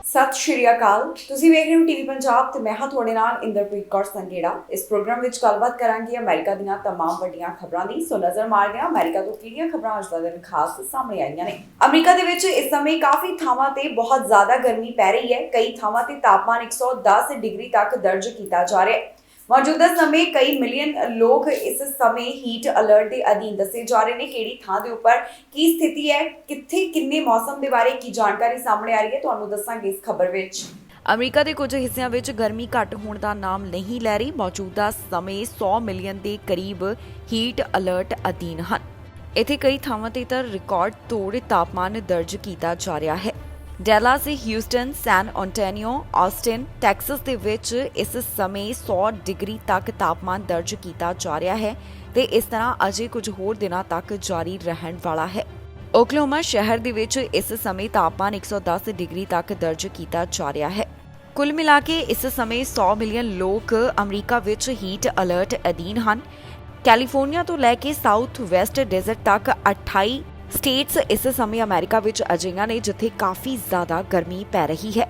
ਸਤਿ ਸ਼੍ਰੀ ਅਕਾਲ। ਤੁਸੀਂ ਵੇਖ ਰਹੇ ਹੋ ਟੀਵੀ ਪੰਜਾਬ ਤੇ ਮੈਂ ਹਾਂ ਤੁਹਾਡੇ ਨਾਲ ਇੰਦਰਪ੍ਰੀਤ ਕੌਰ ਸੰਗੇੜਾ। ਇਸ ਪ੍ਰੋਗਰਾਮ ਵਿੱਚ ਗੱਲਬਾਤ ਕਰਾਂਗੇ ਅਮਰੀਕਾ ਦੀਆਂ तमाम ਵੱਡੀਆਂ ਖਬਰਾਂ ਦੀ। ਸੋ ਨਜ਼ਰ ਮਾਰਦੇ ਹਾਂ ਅਮਰੀਕਾ ਤੋਂ ਕਿਹੜੀਆਂ ਖਬਰਾਂ ਅੱਜ ਦਾ ਦਿਨ ਖਾਸ ਸਾਹਮਣੇ ਆਈਆਂ ਨੇ। ਅਮਰੀਕਾ ਦੇ ਵਿੱਚ ਇਸ ਸਮੇਂ ਕਾਫੀ ਥਾਵਾਂ ਤੇ ਬਹੁਤ ਜ਼ਿਆਦਾ ਗਰਮੀ ਪੈ ਰਹੀ ਹੈ। ਕਈ ਥਾਵਾਂ ਤੇ ਤਾਪਮਾਨ 110 ਡਿਗਰੀ ਤੱਕ ਦਰਜ ਕੀਤਾ ਜਾ ਰਿਹਾ ਹੈ। ਮੌਜੂਦਾ ਸਮੇਂ ਕਈ ਮਿਲੀਅਨ ਲੋਕ ਇਸ ਸਮੇਂ ਹੀਟ ਅਲਰਟ ਦੇ ਅਧੀਨ ਦੱਸੇ ਜਾ ਰਹੇ ਨੇ। ਕਿਹੜੀ ਥਾਂ ਦੇ ਉੱਪਰ ਕੀ ਸਥਿਤੀ ਹੈ, ਕਿੱਥੇ ਕਿੰਨੇ ਮੌਸਮ ਦੇ ਬਾਰੇ ਕੀ ਜਾਣਕਾਰੀ ਸਾਹਮਣੇ ਆ ਰਹੀ ਹੈ, ਤੁਹਾਨੂੰ ਦੱਸਾਂਗੇ ਇਸ ਖਬਰ ਵਿੱਚ। ਅਮਰੀਕਾ ਦੇ ਕੁਝ ਹਿੱਸਿਆਂ ਵਿੱਚ ਗਰਮੀ ਘੱਟ ਹੋਣ ਦਾ ਨਾਮ ਨਹੀਂ ਲੈ ਰਹੀ। ਮੌਜੂਦਾ ਸਮੇਂ 100 ਮਿਲੀਅਨ ਦੇ ਕਰੀਬ ਹੀਟ ਅਲਰਟ ਅਧੀਨ ਹਨ। ਇੱਥੇ ਕਈ ਥਾਵਾਂ ਤੇ ਤਾਂ ਰਿਕਾਰਡ ਤੋੜ ਤਾਪਮਾਨ ਦਰਜ ਕੀਤਾ ਜਾ ਰਿਹਾ ਹੈ। ਡੈਲਾਸ, ਹਿਊਸਟਨ, ਸੈਨ ਐਂਟੋਨੀਓ, ਆਸਟਿਨ, ਟੈਕਸਸ ਦੇ ਵਿੱਚ ਇਸ ਸਮੇਂ 100 ਡਿਗਰੀ ਤੱਕ ਤਾਪਮਾਨ ਦਰਜ ਕੀਤਾ ਜਾ ਰਿਹਾ ਹੈ ਤੇ ਇਸ ਤਰ੍ਹਾਂ ਅਜੇ ਕੁਝ ਹੋਰ ਦਿਨਾਂ ਤੱਕ ਜਾਰੀ ਰਹਿਣ ਵਾਲਾ ਹੈ। ਓਕਲਾਹੋਮਾ ਸ਼ਹਿਰ ਦੇ ਵਿੱਚ ਇਸ ਸਮੇਂ ਤਾਪਮਾਨ 110 ਡਿਗਰੀ ਤੱਕ ਦਰਜ ਕੀਤਾ ਜਾ ਰਿਹਾ ਹੈ। ਕੁੱਲ ਮਿਲਾ ਕੇ ਇਸ ਸਮੇਂ 100 ਮਿਲੀਅਨ ਲੋਕ ਅਮਰੀਕਾ ਵਿੱਚ ਹੀਟ ਅਲਰਟ ਅਧੀਨ ਹਨ। ਕੈਲੀਫੋਰਨੀਆ ਤੋਂ ਲੈ ਕੇ ਸਾਊਥ ਵੈਸਟ ਡੈਜ਼ਰਟ ਤੱਕ 28 ਸਟੇਟਸ ਇਸ ਸਮੇਂ ਅਮਰੀਕਾ ਵਿੱਚ ਅਜਿਹੀਆਂ ਨੇ ਜਿੱਥੇ ਕਾਫੀ ਜ਼ਿਆਦਾ ਗਰਮੀ ਪੈ ਰਹੀ ਹੈ।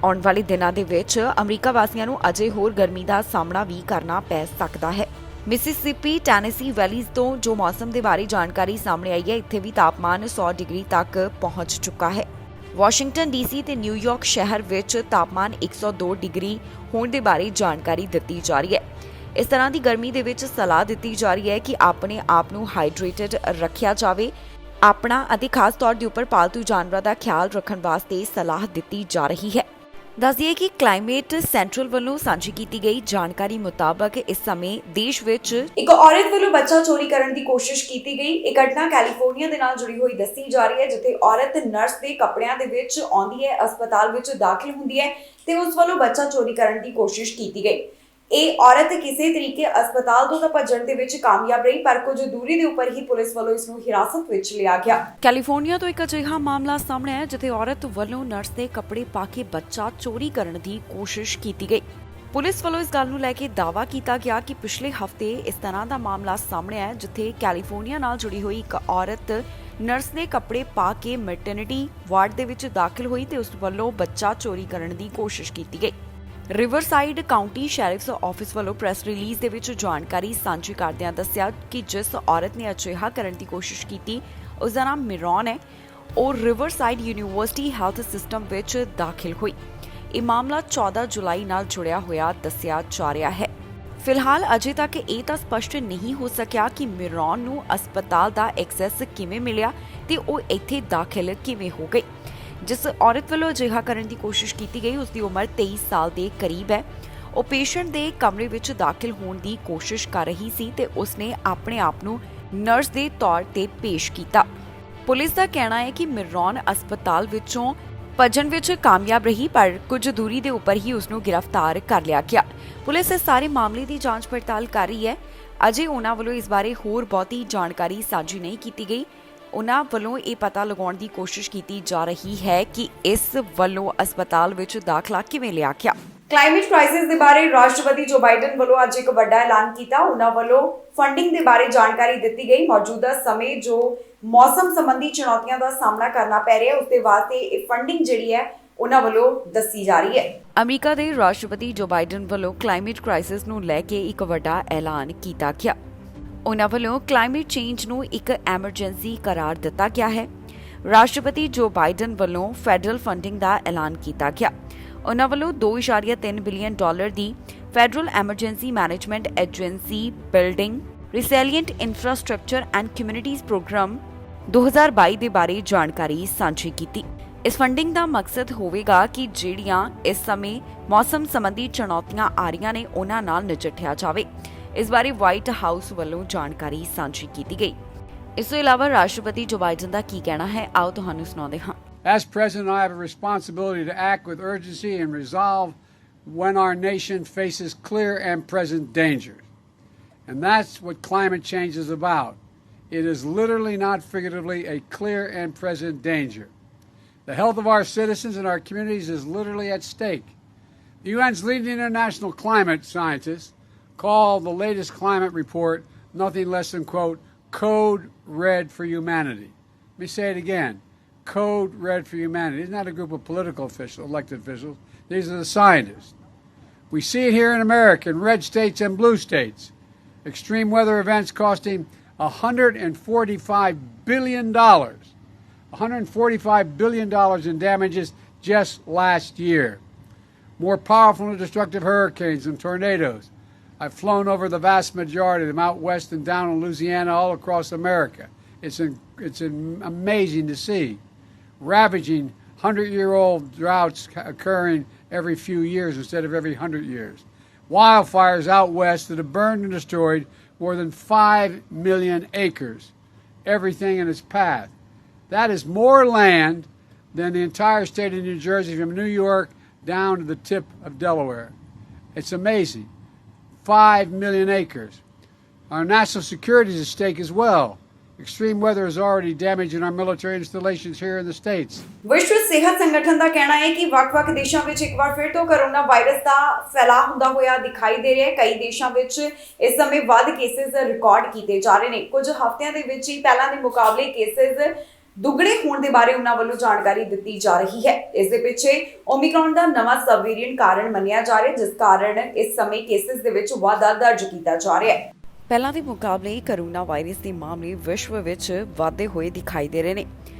ਆਉਣ ਵਾਲੇ ਦਿਨਾਂ ਦੇ ਵਿੱਚ ਅਮਰੀਕਾ ਵਾਸੀਆਂ ਨੂੰ ਅਜੇ ਹੋਰ ਗਰਮੀ ਦਾ ਸਾਹਮਣਾ ਵੀ ਕਰਨਾ ਪੈ ਸਕਦਾ ਹੈ। ਮਿਸਿਸਿਪੀ, ਟੈਨੇਸੀ ਵੈਲੀਜ਼ ਤੋਂ ਜੋ ਮੌਸਮ ਦੇ ਬਾਰੇ ਜਾਣਕਾਰੀ ਸਾਹਮਣੇ ਆਈ ਹੈ, ਇੱਥੇ ਵੀ ਤਾਪਮਾਨ 100 ਡਿਗਰੀ ਤੱਕ ਪਹੁੰਚ ਚੁੱਕਾ ਹੈ। ਵਾਸ਼ਿੰਗਟਨ ਡੀਸੀ ਤੇ ਨਿਊਯਾਰਕ ਸ਼ਹਿਰ ਵਿੱਚ ਤਾਪਮਾਨ 102 ਡਿਗਰੀ ਹੋਣ ਦੇ ਬਾਰੇ ਜਾਣਕਾਰੀ ਦਿੱਤੀ ਜਾ ਰਹੀ ਹੈ। ਇਸ ਤਰ੍ਹਾਂ ਦੀ ਗਰਮੀ ਦੇ ਵਿੱਚ ਸਲਾਹ ਦਿੱਤੀ ਜਾ ਰਹੀ ਹੈ ਕਿ ਆਪਣੇ ਆਪ ਨੂੰ ਹਾਈਡਰੇਟਡ ਰੱਖਿਆ ਜਾਵੇ। ਆਪਣਾ ਅਤੇ ਖਾਸ ਤੌਰ ਦੇ ਉੱਪਰ ਪਾਲਤੂ ਜਾਨਵਰਾਂ ਦਾ ਖਿਆਲ ਰੱਖਣ ਵਾਸਤੇ ਸਲਾਹ ਦਿੱਤੀ ਜਾ ਰਹੀ ਹੈ। ਦੱਸ ਦਈਏ ਕਿ ਕਲਾਈਮੇਟ ਸੈਂਟਰਲ ਵੱਲੋਂ ਸਾਂਝੀ ਕੀਤੀ ਗਈ ਜਾਣਕਾਰੀ ਮੁਤਾਬਕ ਇਸ ਸਮੇਂ ਦੇਸ਼ ਵਿੱਚ ਇੱਕ ਔਰਤ ਵੱਲੋਂ ਬੱਚਾ ਚੋਰੀ ਕਰਨ ਦੀ ਕੋਸ਼ਿਸ਼ ਕੀਤੀ ਗਈ। ਇਹ ਘਟਨਾ ਕੈਲੀਫੋਰਨੀਆ ਦੇ ਨਾਲ ਜੁੜੀ ਹੋਈ ਦੱਸੀ ਜਾ ਰਹੀ ਹੈ, ਜਿੱਥੇ ਔਰਤ ਨਰਸ ਦੇ ਕੱਪੜਿਆਂ ਦੇ ਵਿੱਚ ਆਉਂਦੀ ਹੈ, ਹਸਪਤਾਲ ਵਿੱਚ ਦਾਖਲ ਹੁੰਦੀ ਹੈ ਤੇ ਉਸ ਵੱਲੋਂ ਬੱਚਾ ਚੋਰੀ ਕਰਨ ਦੀ ਕੋਸ਼ਿਸ਼ ਕੀਤੀ ਗਈ। ਇਹ ਔਰਤ ਕਿਸੇ ਤਰੀਕੇ ਹਸਪਤਾਲ ਤੋਂ ਤਾਂ ਭੱਜਣ ਦੇ ਵਿੱਚ ਕਾਮਯਾਬ ਰਹੀ, ਪਰ ਕੁਝ ਦੂਰੀ ਦੇ ਉੱਪਰ ਹੀ ਪੁਲਿਸ ਵੱਲੋਂ ਇਸ ਨੂੰ ਹਿਰਾਸਤ ਵਿੱਚ ਲਿਆ ਗਿਆ। ਕੈਲੀਫੋਰਨੀਆ ਤੋਂ ਇੱਕ ਅਜਿਹਾ ਮਾਮਲਾ ਸਾਹਮਣੇ ਆਇਆ ਜਿੱਥੇ ਔਰਤ ਵੱਲੋਂ ਨਰਸ ਦੇ ਕੱਪੜੇ ਪਾ ਕੇ ਬੱਚਾ ਚੋਰੀ ਕਰਨ ਦੀ ਕੋਸ਼ਿਸ਼ ਕੀਤੀ ਗਈ। ਪੁਲਿਸ ਵੱਲੋਂ ਇਸ ਗੱਲ ਨੂੰ ਲੈ ਕੇ ਦਾਅਵਾ ਕੀਤਾ ਗਿਆ ਕਿ ਪਿਛਲੇ ਹਫ਼ਤੇ ਇਸ ਤਰ੍ਹਾਂ ਦਾ ਮਾਮਲਾ ਸਾਹਮਣੇ ਆਇਆ ਜਿੱਥੇ ਕੈਲੀਫੋਰਨੀਆ ਨਾਲ ਜੁੜੀ ਹੋਈ ਇੱਕ ਔਰਤ ਨਰਸ ਦੇ ਕੱਪੜੇ ਪਾ ਕੇ ਮੈਟਰਨਿਟੀ ਵਾਰਡ ਦੇ ਵਿੱਚ ਦਾਖਲ ਹੋਈ ਤੇ ਉਸ ਵੱਲੋਂ ਬੱਚਾ ਚੋਰੀ ਕਰਨ ਦੀ ਕੋਸ਼ਿਸ਼ ਕੀਤੀ ਗਈ। ਰਿਵਰਸਾਈਡ ਕਾਉਂਟੀ ਸ਼ੈਰਿਫਸ ਆਫਿਸ ਵੱਲੋਂ ਪ੍ਰੈਸ ਰਿਲੀਜ਼ ਦੇ ਵਿੱਚ ਜਾਣਕਾਰੀ ਸਾਂਝੀ ਕਰਦਿਆਂ ਦੱਸਿਆ ਕਿ ਜਿਸ ਔਰਤ ਨੇ ਅਜਿਹਾ ਕਰਨ ਦੀ ਕੋਸ਼ਿਸ਼ ਕੀਤੀ ਉਸ ਦਾ ਨਾਮ ਮਿਰੌਨ ਹੈ। ਉਹ ਰਿਵਰਸਾਈਡ ਯੂਨੀਵਰਸਿਟੀ ਹੈਲਥ ਸਿਸਟਮ ਵਿੱਚ ਦਾਖਲ ਹੋਈ। ਇਹ ਮਾਮਲਾ 14 ਜੁਲਾਈ ਨਾਲ ਜੁੜਿਆ ਹੋਇਆ ਦੱਸਿਆ ਜਾ ਰਿਹਾ ਹੈ। ਫਿਲਹਾਲ ਅਜੇ ਤੱਕ ਇਹ ਤਾਂ ਸਪਸ਼ਟ ਨਹੀਂ ਹੋ ਸਕਿਆ ਕਿ ਮਿਰੌਨ ਨੂੰ ਹਸਪਤਾਲ ਦਾ ਐਕਸੈਸ ਕਿਵੇਂ ਮਿਲਿਆ ਤੇ ਉਹ ਇੱਥੇ ਦਾਖਲ ਕਿਵੇਂ ਹੋ ਗਈ। ਜਿਸ ਔਰਤ ਵੱਲੋਂ ਅਜਿਹਾ ਕਰਨ ਦੀ ਕੋਸ਼ਿਸ਼ ਕੀਤੀ ਗਈ ਉਸ ਦੀ ਉਮਰ 23 ਸਾਲ ਦੇ ਕਰੀਬ ਹੈ। ਉਹ ਪੇਸ਼ੈਂਟ ਦੇ ਕਮਰੇ ਵਿੱਚ ਦਾਖਲ ਹੋਣ ਦੀ ਕੋਸ਼ਿਸ਼ ਕਰ ਰਹੀ ਸੀ ਤੇ ਉਸਨੇ ਆਪਣੇ ਆਪ ਨੂੰ ਨਰਸ ਦੇ ਤੌਰ ਤੇ ਪੇਸ਼ ਕੀਤਾ। ਪੁਲਿਸ ਦਾ ਕਹਿਣਾ ਹੈ ਕਿ ਮਿਰੌਨ ਹਸਪਤਾਲ ਵਿੱਚੋਂ ਭੱਜਣ ਵਿੱਚ ਕਾਮਯਾਬ ਰਹੀ, ਪਰ ਕੁਝ ਦੂਰੀ ਦੇ ਉੱਪਰ ਹੀ ਉਸ ਨੂੰ ਗ੍ਰਿਫਤਾਰ ਕਰ ਲਿਆ ਗਿਆ। ਪੁਲਿਸ ਇਸ ਸਾਰੇ ਮਾਮਲੇ ਦੀ ਜਾਂਚ ਪੜਤਾਲ ਕਰ ਰਹੀ ਹੈ। ਅਜੇ ਉਹਨਾਂ ਵੱਲੋਂ ਇਸ ਬਾਰੇ ਹੋਰ ਬਹੁਤੀ ਜਾਣਕਾਰੀ ਸਾਂਝੀ ਨਹੀਂ ਕੀਤੀ ਗਈ। ਉਹਨਾਂ ਵੱਲੋਂ ਇਹ ਪਤਾ ਲਗਾਉਣ ਦੀ ਕੋਸ਼ਿਸ਼ ਕੀਤੀ ਜਾ ਰਹੀ ਹੈ ਕਿ ਇਸ ਵੱਲੋਂ ਹਸਪਤਾਲ ਵਿੱਚ ਦਾਖਲਾ ਕਿਵੇਂ ਲਿਆ ਗਿਆ। ਕਲਾਈਮੇਟ ਕ੍ਰਾਈਸਿਸ ਦੇ ਬਾਰੇ ਰਾਸ਼ਟਰਪਤੀ ਜੋ ਬਾਈਡਨ ਵੱਲੋਂ ਅੱਜ ਇੱਕ ਵੱਡਾ ਐਲਾਨ ਕੀਤਾ। ਉਹਨਾਂ ਵੱਲੋਂ ਫੰਡਿੰਗ ਦੇ ਬਾਰੇ ਜਾਣਕਾਰੀ ਦਿੱਤੀ ਗਈ। ਮੌਜੂਦਾ ਸਮੇਂ ਜੋ ਮੌਸਮ ਸੰਬੰਧੀ ਚੁਣੌਤੀਆਂ ਦਾ ਸਾਹਮਣਾ ਕਰਨਾ ਪੈ ਰਿਹਾ ਹੈ, ਉਸ ਦੇ ਵਾਸਤੇ ਇਹ ਫੰਡਿੰਗ ਜਿਹੜੀ ਹੈ ਉਹਨਾਂ ਵੱਲੋਂ ਦੱਸੀ ਜਾ ਰਹੀ ਹੈ। ਅਮਰੀਕਾ ਦੇ ਰਾਸ਼ਟਰਪਤੀ ਜੋ ਬਾਈਡਨ ਵੱਲੋਂ ਕਲਾਈਮੇਟ ਕ੍ਰਾਈਸਿਸ ਨੂੰ ਲੈ ਕੇ ਇੱਕ ਵੱਡਾ ਐਲਾਨ ਕੀਤਾ ਗਿਆ। ਉਹਨਾਂ ਵੱਲੋਂ ਕਲਾਈਮੇਟ ਚੇਂਜ ਨੂੰ ਇੱਕ ਐਮਰਜੈਂਸੀ ਕਰਾਰ ਦਿੱਤਾ ਗਿਆ ਹੈ। ਰਾਸ਼ਟਰਪਤੀ ਜੋ ਬਾਈਡਨ ਵੱਲੋਂ ਫੈਡਰਲ ਫੰਡਿੰਗ ਦਾ ਐਲਾਨ ਕੀਤਾ ਗਿਆ। ਉਹਨਾਂ ਵੱਲੋਂ $2.3 ਬਿਲੀਅਨ ਦੀ federal emergency management agency building resilient infrastructure and communities programme 2022 ਦੇ ਬਾਰੇ ਜਾਣਕਾਰੀ ਸਾਂਝੀ ਕੀਤੀ। ਇਸ ਫੰਡਿੰਗ ਦਾ ਮਕਸਦ ਹੋਵੇਗਾ ਕਿ ਜਿਹੜੀਆਂ ਇਸ ਸਮੇਂ ਮੌਸਮ ਸੰਬੰਧੀ ਚੁਣੌਤੀਆਂ ਆ ਰਹੀਆਂ ਨੇ ਉਹਨਾਂ ਨਾਲ ਨਜਿੱਠਿਆ ਜਾਵੇ। ਇਸ ਬਾਰੇ ਵਾਈਟ ਹਾਊਸ ਵੱਲੋਂ ਜਾਣਕਾਰੀ ਸਾਂਝੀ ਕੀਤੀ ਗਈ। ਇਸ ਤੋਂ ਇਲਾਵਾ ਰਾਸ਼ਟਰਪਤੀ ਜੋ ਬਾਈਡਨ ਦਾ ਕੀ ਕਹਿਣਾ ਹੈ, ਆਓ ਤੁਹਾਨੂੰ ਸੁਣਾਉਂਦੇ ਹਾਂ। As President, I have a responsibility to act with urgency and resolve when our nation faces clear and present dangers. And that's what climate change is about. It is literally, not figuratively, a clear and present danger. The health of our citizens and our communities is literally at stake. The UN's leading international climate scientists call the latest climate report nothing less than, quote, code red for humanity. Let me say it again. code red for humanity. It's not a group of political officials, elected officials. These are the scientists. We see it here in America, in red states and blue states. Extreme weather events costing $145 billion. $145 billion in damages just last year. More powerful and destructive hurricanes and tornadoes. I've flown over the vast majority of them out west and down in Louisiana, all across America. It's amazing to see. Ravaging 100-year-old droughts occurring every few years instead of every 100 years. Wildfires out west that have burned and destroyed more than 5 million acres. Everything in its path. That is more land than the entire state of New Jersey from New York down to the tip of Delaware. It's amazing. 5 million acres. Our national security is at stake as well. Extreme weather is already damaging our military installations here in the States. ਵਿਸ਼ਵ ਸਿਹਤ ਸੰਗਠਨ ਦਾ ਕਹਿਣਾ ਹੈ ਕਿ ਵੱਖ-ਵੱਖ ਦੇਸ਼ਾਂ ਵਿੱਚ ਇੱਕ ਵਾਰ ਫਿਰ ਤੋਂ ਕੋਰੋਨਾ ਵਾਇਰਸ ਦਾ ਫੈਲਾਅ ਹੁੰਦਾ ਹੋਇਆ ਦਿਖਾਈ ਦੇ ਰਿਹਾ ਹੈ। ਕਈ ਦੇਸ਼ਾਂ ਵਿੱਚ ਇਸ ਸਮੇਂ ਵੱਧ ਕੇਸਿਸ ਰਿਕਾਰਡ ਕੀਤੇ ਜਾ ਰਹੇ ਨੇ। ਕੁਝ ਹਫ਼ਤਿਆਂ ਦੇ ਵਿੱਚ ਹੀ ਪਹਿਲਾਂ ਦੇ ਮੁਕਾਬਲੇ ਕੇਸਿਸ ਦੁੱਗਣੇ ਹੋਣ ਦੇ ਬਾਰੇ ਉਹਨਾਂ ਵੱਲੋਂ ਜਾਣਕਾਰੀ ਦਿੱਤੀ ਜਾ ਰਹੀ ਹੈ। ਇਸ ਦੇ ਪਿੱਛੇ ਓਮਿਕਰੌਨ ਦਾ ਨਵਾਂ ਸਬ ਵੇਰੀਐਂਟ ਕਾਰਨ ਮੰਨਿਆ ਜਾ ਰਿਹਾ ਹੈ, ਜਿਸ ਕਾਰਨ ਇਸ ਸਮੇਂ ਕੇਸਿਸ ਦੇ ਵਿੱਚ ਵਾਧਾ ਦਰਜ ਕੀਤਾ ਜਾ ਰਿਹਾ ਹੈ। ਪਹਿਲਾਂ ਦੇ ਮੁਕਾਬਲੇ ਕੋਰੋਨਾ ਵਾਇਰਸ ਦੇ ਮਾਮਲੇ ਵਿਸ਼ਵ ਵਿੱਚ ਵਾਧੇ ਹੋਏ ਦਿਖਾਈ ਦੇ ਰਹੇ ਨੇ।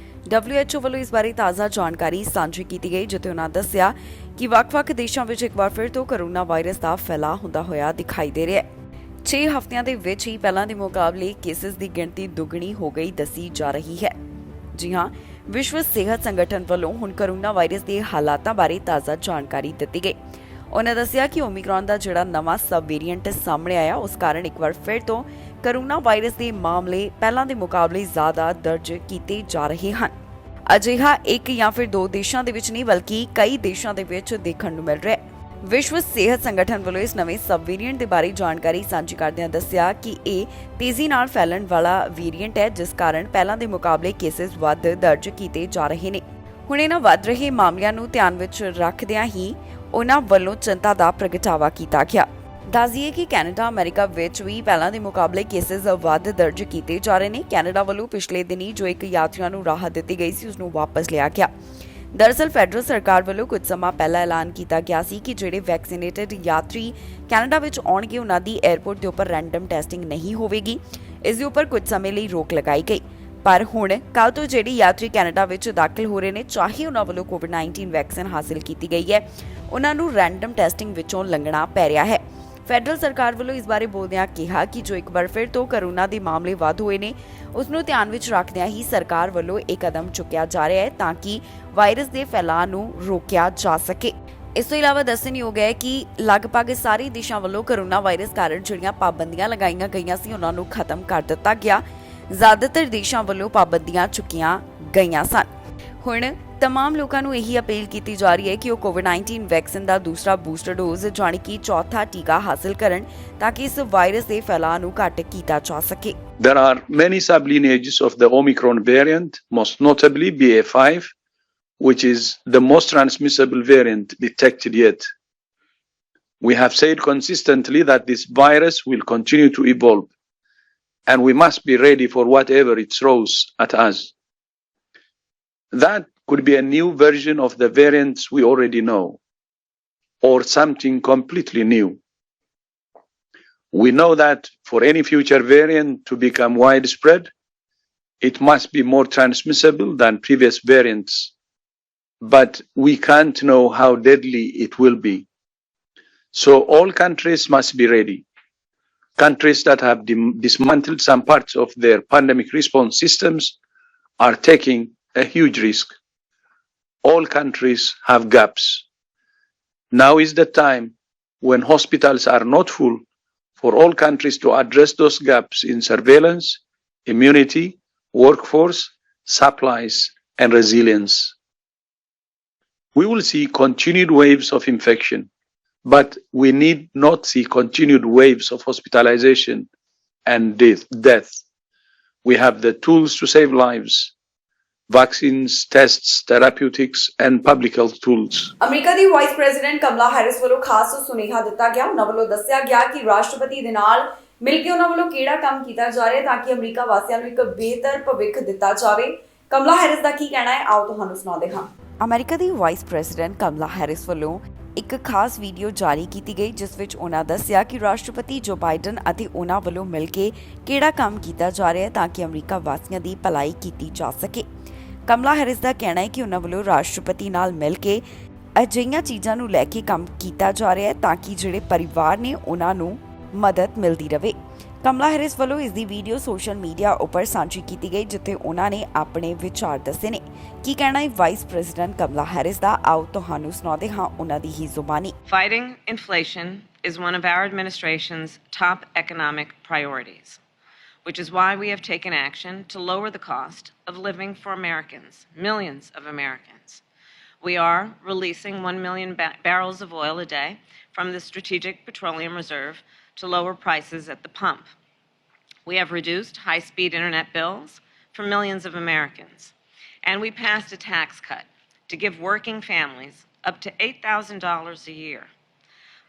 WHO ਵੱਲੋਂ ਇਸ ਬਾਰੇ ਤਾਜ਼ਾ ਜਾਣਕਾਰੀ ਸਾਂਝੀ ਕੀਤੀ ਗਈ, ਜਿੱਥੇ ਉਹਨਾਂ ਦੱਸਿਆ ਕਿ ਵੱਖ-ਵੱਖ ਦੇਸ਼ਾਂ ਵਿੱਚ ਇੱਕ ਵਾਰ ਫਿਰ ਤੋਂ ਕੋਰੋਨਾ ਵਾਇਰਸ ਦਾ ਫੈਲਾਅ ਹੁੰਦਾ ਹੋਇਆ ਦਿਖਾਈ ਦੇ ਰਿਹਾ ਹੈ। 6 ਹਫ਼ਤਿਆਂ ਦੇ ਵਿੱਚ ਹੀ ਪਹਿਲਾਂ ਦੇ ਮੁਕਾਬਲੇ ਕੇਸਿਸ ਦੀ ਗਿਣਤੀ ਦੁੱਗਣੀ ਹੋ ਗਈ ਦੱਸੀ ਜਾ ਰਹੀ ਹੈ। ਜੀ ਹਾਂ, ਵਿਸ਼ਵ ਸਿਹਤ ਸੰਗਠਨ ਵੱਲੋਂ ਹੁਣ ਕੋਰੋਨਾ ਵਾਇਰਸ ਦੇ ਹਾਲਾਤਾਂ ਬਾਰੇ ਤਾਜ਼ਾ ਜਾਣਕਾਰੀ ਦਿੱਤੀ ਗਈ। ਉਹਨਾਂ ਦੱਸਿਆ ਕਿ ਓਮਿਕਰੌਨ ਦਾ ਜਿਹੜਾ ਨਵਾਂ ਸਬ ਵੇਰੀਐਂਟ ਸਾਹਮਣੇ ਆਇਆ, ਉਸ ਕਾਰਨ ਇੱਕ ਵਾਰ ਫਿਰ ਤੋਂ ਕੋਰੋਨਾ ਵਾਇਰਸ ਦੇ ਮਾਮਲੇ ਪਹਿਲਾਂ ਦੇ ਮੁਕਾਬਲੇ ਜ਼ਿਆਦਾ ਦਰਜ ਕੀਤੇ ਜਾ ਰਹੇ ਹਨ। ਅਜਿਹਾ ਇੱਕ ਜਾਂ ਫਿਰ 2 ਦੇਸ਼ਾਂ ਦੇ ਵਿੱਚ ਨਹੀਂ, ਬਲਕਿ ਕਈ ਦੇਸ਼ਾਂ ਦੇ ਵਿੱਚ ਦੇਖਣ ਨੂੰ ਮਿਲ ਰਿਹਾ ਹੈ। ਵਿਸ਼ਵ ਸਿਹਤ ਸੰਗਠਨ ਵੱਲੋਂ ਇਸ ਨਵੇਂ ਸਬ ਵੇਰੀਐਂਟ ਦੇ ਬਾਰੇ ਜਾਣਕਾਰੀ ਸਾਂਝੀ ਕਰਦਿਆਂ ਦੱਸਿਆ ਕਿ ਇਹ ਤੇਜ਼ੀ ਨਾਲ ਫੈਲਣ ਵਾਲਾ ਵੇਰੀਐਂਟ ਹੈ, ਜਿਸ ਕਾਰਨ ਪਹਿਲਾਂ ਦੇ ਮੁਕਾਬਲੇ ਕੇਸਿਸ ਵੱਧ ਦਰਜ ਕੀਤੇ ਜਾ ਰਹੇ ਨੇ। ਹੁਣ ਇਹਨਾਂ ਵੱਧ ਰਹੇ ਮਾਮਲਿਆਂ ਨੂੰ ਧਿਆਨ ਵਿੱਚ ਰੱਖਦਿਆਂ ਹੀ ਉਹਨਾਂ ਵੱਲੋਂ ਚਿੰਤਾ ਦਾ ਪ੍ਰਗਟਾਵਾ ਕੀਤਾ ਗਿਆ। ਦੱਸ ਦਈਏ ਕਿ ਕੈਨੇਡਾ, ਅਮਰੀਕਾ ਵਿੱਚ ਵੀ ਪਹਿਲਾਂ ਦੇ ਮੁਕਾਬਲੇ ਕੇਸਿਸ ਵੱਧ ਦਰਜ ਕੀਤੇ ਜਾ ਰਹੇ ਨੇ। ਕੈਨੇਡਾ ਵੱਲੋਂ ਪਿਛਲੇ ਦਿਨੀ ਜੋ ਇੱਕ ਯਾਤਰੀਆਂ ਨੂੰ ਰਾਹਤ ਦਿੱਤੀ ਗਈ ਸੀ, ਉਸ ਨੂੰ ਵਾਪਸ ਲਿਆ ਗਿਆ। ਦਰਅਸਲ ਫੈਡਰਲ ਸਰਕਾਰ ਵੱਲੋਂ ਕੁਝ ਸਮਾਂ ਪਹਿਲਾਂ ਐਲਾਨ ਕੀਤਾ ਗਿਆ ਸੀ ਕਿ ਜਿਹੜੇ ਵੈਕਸੀਨੇਟਡ ਯਾਤਰੀ ਕੈਨੇਡਾ ਵਿੱਚ ਆਉਣਗੇ, ਉਹਨਾਂ ਦੀ 에ਅਰਪੋਰਟ ਦੇ ਉੱਪਰ ਰੈਂਡਮ ਟੈਸਟਿੰਗ ਨਹੀਂ ਹੋਵੇਗੀ। ਇਸ ਦੇ ਉੱਪਰ ਕੁਝ ਸਮੇਂ ਲਈ ਰੋਕ ਲਗਾਈ ਗਈ। ਪਰ ਹੁਣ ਕੱਲ੍ਹ ਤੋਂ ਜਿਹੜੇ ਯਾਤਰੀ ਕੈਨੇਡਾ ਵਿੱਚ ਦਾਖਲ ਹੋ ਰਹੇ ਨੇ, ਚਾਹੇ ਉਹਨਾਂ ਵੱਲੋਂ ਕੋਵਿਡ-19 ਵੈਕਸੀਨ ਹਾਸਿਲ ਕੀਤੀ ਗਈ ਹੈ, ਉਹਨਾਂ ਨੂੰ ਰੈਂਡਮ ਟੈਸਟਿੰਗ ਵਿੱਚੋਂ ਲੰਘਣਾ ਪੈ ਰਿਹਾ ਹੈ। ਫੈਡਰਲ ਸਰਕਾਰ ਵੱਲੋਂ ਇਸ ਬਾਰੇ ਬੋਲਦਿਆਂ ਕਿਹਾ ਕਿ ਜੋ ਇੱਕ ਵਾਰ ਫਿਰ ਤੋਂ ਕੋਰੋਨਾ ਦੇ ਮਾਮਲੇ ਵੱਧ ਹੋਏ ਨੇ, ਉਸ ਨੂੰ ਧਿਆਨ ਵਿੱਚ ਰੱਖਦਿਆਂ ਹੀ ਸਰਕਾਰ ਵੱਲੋਂ ਇਹ ਕਦਮ ਚੁੱਕਿਆ ਜਾ ਰਿਹਾ ਹੈ ਤਾਂ ਕਿ ਵਾਇਰਸ ਦੇ ਫੈਲਾਅ ਨੂੰ ਰੋਕਿਆ ਜਾ ਸਕੇ। ਇਸ ਤੋਂ ਇਲਾਵਾ ਦੱਸਣਯੋਗ ਹੈ ਕਿ ਲਗਭਗ ਸਾਰੇ ਦੇਸ਼ਾਂ ਵੱਲੋਂ ਕੋਰੋਨਾ ਵਾਇਰਸ ਕਾਰਨ ਜਿਹੜੀਆਂ ਪਾਬੰਦੀਆਂ ਲਗਾਈਆਂ ਗਈਆਂ ਸੀ, ਉਹਨਾਂ ਨੂੰ ਖਤਮ ਕਰ ਦਿੱਤਾ ਗਿਆ। ਜ਼ਿਆਦਾਤਰ ਦੇਸ਼ਾਂ ਵੱਲੋਂ ਪਾਬੰਦੀਆਂ ਚੁੱਕੀਆਂ ਗਈਆਂ ਸਨ। ਹੁਣ तमाम लोगों को यही अपील की जा रही है कि वो कोविड-19 वैक्सीन का दूसरा बूस्टर डोज यानी कि चौथा टीका हासिल करन ताकि इस वायरस के फैलाव को घट किया जा सके। There are many sublineages of the Omicron variant, most notably BA.5, which is the most transmissible variant detected yet. We have said consistently that this virus will continue to evolve, and we must be ready for whatever it throws at us. That could be a new version of the variants we already know, or something completely new. We know that for any future variant to become widespread, it must be more transmissible than previous variants, but we can't know how deadly it will be. So all countries must be ready. Countries that have dismantled some parts of their pandemic response systems are taking a huge risk. All countries have gaps. Now is the time when hospitals are not full for all countries to address those gaps in surveillance, immunity, workforce, supplies, and resilience. We will see continued waves of infection, but we need not see continued waves of hospitalization and death. We have the tools to save lives. Vaccines, tests, therapeutics, and public health tools. America the vice president Kamla Harris ਵੱਲੋਂ ਖਾਸ ਸੁਨੇਹਾ ਦਿੱਤਾ ਗਿਆ। ਉਹਨਾਂ ਵੱਲੋਂ ਦੱਸਿਆ ਗਿਆ ਕਿ ਰਾਸ਼ਟਰਪਤੀ ਦੇ ਨਾਲ ਮਿਲ ਕੇ ਉਹਨਾਂ ਵੱਲੋਂ ਕਿਹੜਾ ਕੰਮ ਕੀਤਾ ਜਾ ਰਿਹਾ ਤਾਂ ਕਿ ਅਮਰੀਕਾ ਵਾਸੀਆਂ ਨੂੰ ਇੱਕ ਬਿਹਤਰ ਭਵਿੱਖ ਦਿੱਤਾ ਜਾਵੇ। ਕਮਲਾ ਹੈਰਿਸ ਦਾ ਕੀ ਕਹਿਣਾ ਹੈ, ਆਓ ਤੁਹਾਨੂੰ ਸੁਣਾਉਂਦੇ ਹਾਂ। ਅਮਰੀਕਾ ਦੀ ਵਾਈਸ ਪ੍ਰੈਜ਼ੀਡੈਂਟ ਕਮਲਾ ਹੈਰਿਸ ਵੱਲੋਂ ਇੱਕ ਖਾਸ ਵੀਡੀਓ ਜਾਰੀ ਕੀਤੀ ਗਈ, ਜਿਸ ਵਿੱਚ ਉਹਨਾਂ ਦੱਸਿਆ ਕਿ ਰਾਸ਼ਟਰਪਤੀ ਜੋ ਬਾਈਡਨ ਅਤੇ ਉਹਨਾਂ ਵੱਲੋਂ ਮਿਲ ਕੇ ਕਿਹੜਾ ਕੰਮ ਕੀਤਾ ਜਾ ਰਿਹਾ ਹੈ ਤਾਂ ਕਿ ਅਮਰੀਕਾ ਵਾਸੀਆਂ ਦੀ ਭਲਾਈ ਕੀਤੀ ਜਾ ਸਕੇ। ਕਮਲਾ ਹੈਰਿਸ ਦਾ ਕਹਿਣਾ ਹੈ ਕਿ ਉਹਨਾਂ ਵੱਲੋਂ ਰਾਸ਼ਟਰਪਤੀ ਨਾਲ ਮਿਲ ਕੇ ਅਜਿਹੀਆਂ ਚੀਜ਼ਾਂ ਨੂੰ ਲੈ ਕੇ ਕੰਮ ਕੀਤਾ ਜਾ ਰਿਹਾ ਹੈ ਤਾਂ ਕਿ ਜਿਹੜੇ ਪਰਿਵਾਰ ਨੇ ਉਹਨਾਂ ਨੂੰ ਮਦਦ ਮਿਲਦੀ ਰਹੇ। ਕਮਲਾ ਹੈਰਿਸ ਵੱਲੋਂ ਇਸ ਦੀ ਵੀਡੀਓ ਸੋਸ਼ਲ ਮੀਡੀਆ ਉੱਪਰ ਸਾਂਝੀ ਕੀਤੀ ਗਈ, ਜਿੱਥੇ ਉਹਨਾਂ ਨੇ ਆਪਣੇ ਵਿਚਾਰ ਦੱਸੇ ਨੇ। ਕੀ ਕਹਿਣਾ ਹੈ ਵਾਈਸ ਪ੍ਰੈਜ਼ੀਡੈਂਟ ਕਮਲਾ ਹੈਰਿਸ ਦਾ, ਆਓ ਤੁਹਾਨੂੰ ਸੁਣਾਉਂਦੇ ਹਾਂ ਉਹਨਾਂ ਦੀ ਹੀ ਜ਼ੁਬਾਨੀ। Fighting inflation is one of our administration's top economic priorities, which is why we have taken action to lower the cost of living for Americans, millions of Americans. We are releasing 1 million barrels of oil a day from the Strategic Petroleum Reserve to lower prices at the pump. We have reduced high-speed internet bills for millions of Americans. And we passed a tax cut to give working families up to $8,000 a year,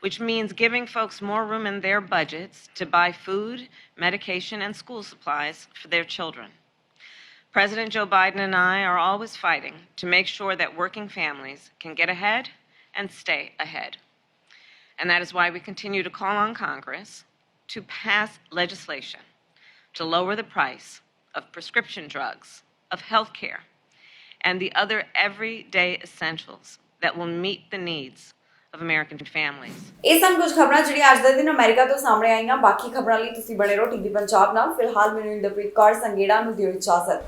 which means giving folks more room in their budgets to buy food, medication, and school supplies for their children. President Joe Biden and I are always fighting to make sure that working families can get ahead and stay ahead. And that is why we continue to call on Congress to pass legislation to lower the price of prescription drugs, of health care, and the other everyday essentials that will meet the needs of American families. ਇਹ ਸਨ ਕੁਝ ਖਬਰਾਂ ਜਿਹੜੀਆਂ ਅੱਜ ਦੇ ਦਿਨ America ਤੋਂ ਸਾਹਮਣੇ ਆਈਆਂ। ਬਾਕੀ ਖਬਰਾਂ ਲਈ ਤੁਸੀਂ ਬਣੇ ਰਹੋ ਟੀਵੀ ਪੰਜਾਬ ਨਾਲ। ਫਿਲਹਾਲ ਮੈਨੂੰ ਇੰਦਰਪ੍ਰੀਤ ਕੌਰ ਸੰਗੇੜਾ ਨੂੰ ਦਿਓ ਇਜਾਜ਼ਤ।